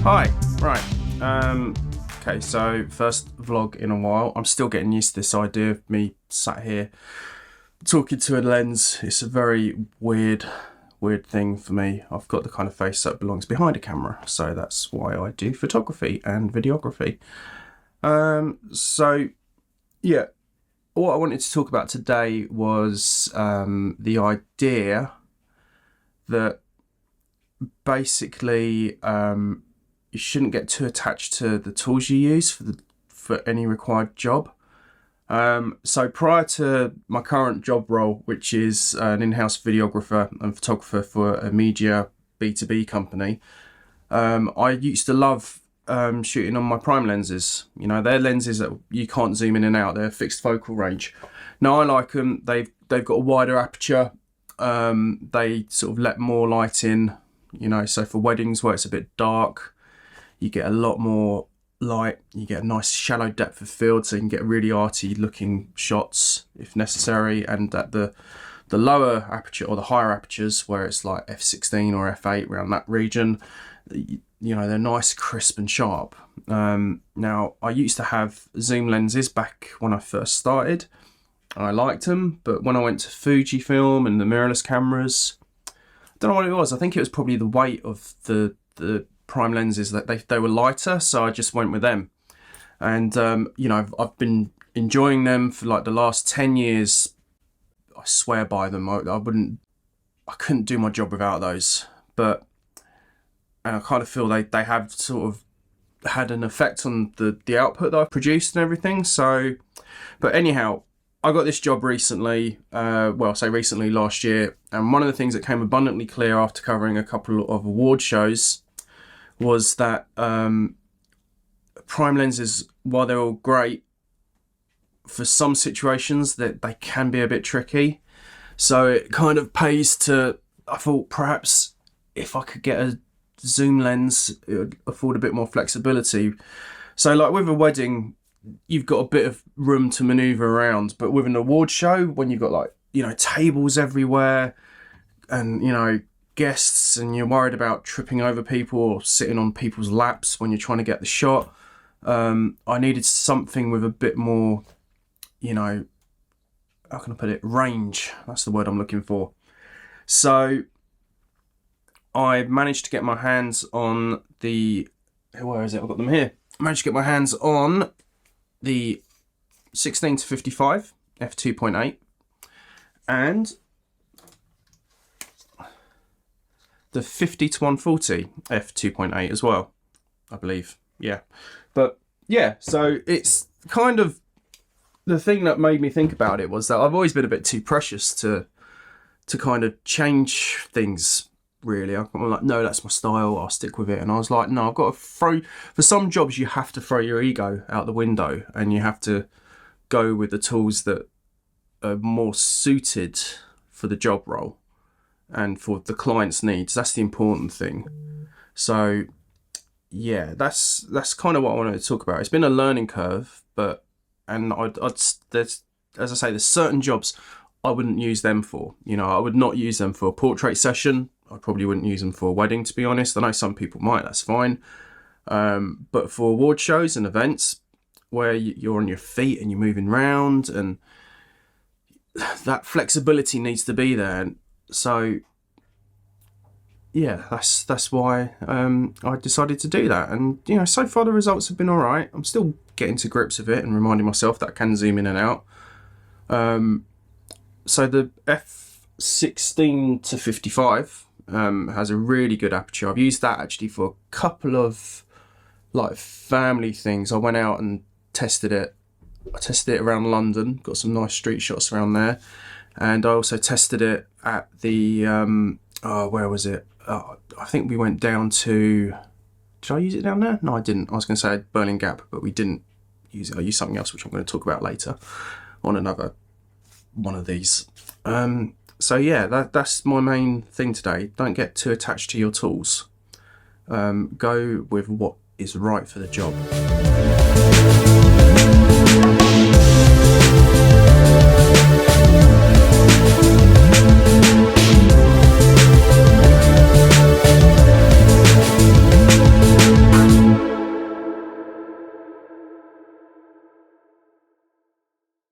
Hi, right. Okay, so first vlog in a while. I'm still getting used to this idea of me sat here talking to a lens. It's a very weird thing for me. I've got the kind of face that belongs behind a camera, so that's why I do photography and videography. So yeah, what I wanted to talk about today was the idea that basically you shouldn't get too attached to the tools you use for any required job. So prior to my current job role, which is an in-house videographer and photographer for a media B2B company, I used to love shooting on my prime lenses. You know, they're lenses that you can't zoom in and out. They're fixed focal range. Now I like them. They've got a wider aperture. They sort of let more light in. You know, so for weddings where it's a bit dark, you get a lot more light. You get a nice shallow depth of field, so you can get really arty looking shots if necessary. And at the lower aperture or the higher apertures where it's like f16 or f8, around that region, you know, they're nice, crisp and sharp. Now I used to have zoom lenses back when I first started. I liked them, but when I went to Fujifilm and the mirrorless cameras, I don't know what it was. I think it was probably the weight of the prime lenses, that they were lighter, so I just went with them. And you know, I've been enjoying them for like the last 10 years. I swear by them. I couldn't do my job without those. And I kind of feel they have sort of had an effect on the output that I've produced and everything. So, but anyhow, I got this job recently, recently last year, and one of the things that came abundantly clear after covering a couple of award shows was that prime lenses, while they're all great, for some situations that they can be a bit tricky. So it kind of pays to, I thought perhaps if I could get a zoom lens, it would afford a bit more flexibility. So like with a wedding, you've got a bit of room to maneuver around, but with an award show, when you've got like, you know, tables everywhere and, you know, guests, and you're worried about tripping over people or sitting on people's laps when you're trying to get the shot, I needed something with a bit more, you know, how can I put it, range. That's the word I'm looking for. So I managed to get my hands on where is it? I've got them here. I managed to get my hands on the 16 to 55 f2.8 and the 50 to 140 f2.8 as well, I believe. Yeah, but yeah, so it's kind of the thing that made me think about it was that I've always been a bit too precious to kind of change things. Really, I'm like, no, that's my style, I'll stick with it. And I was like, no, I've got to throw, for some jobs you have to throw your ego out the window and you have to go with the tools that are more suited for the job role and for the client's needs. That's the important thing. So yeah, that's kind of what I wanted to talk about. It's been a learning curve, there's, as I say, there's certain jobs I wouldn't use them for. You know, I would not use them for a portrait session. I probably wouldn't use them for a wedding, to be honest. I know some people might, that's fine. But for award shows and events where you're on your feet and you're moving around, and that flexibility needs to be there. So yeah, that's why I decided to do that. And you know, so far the results have been all right. I'm still getting to grips with it and reminding myself that I can zoom in and out. So the f16 to 55 has a really good aperture. I've used that actually for a couple of like family things. I went out and tested it. I tested it around London, got some nice street shots around there. And I also tested it at the, where was it? I think we went down to, did I use it down there? No, I didn't. I was going to say Berlin Gap, but we didn't use it. I used something else, which I'm going to talk about later on another one of these. So yeah, that's my main thing today. Don't get too attached to your tools. Go with what is right for the job.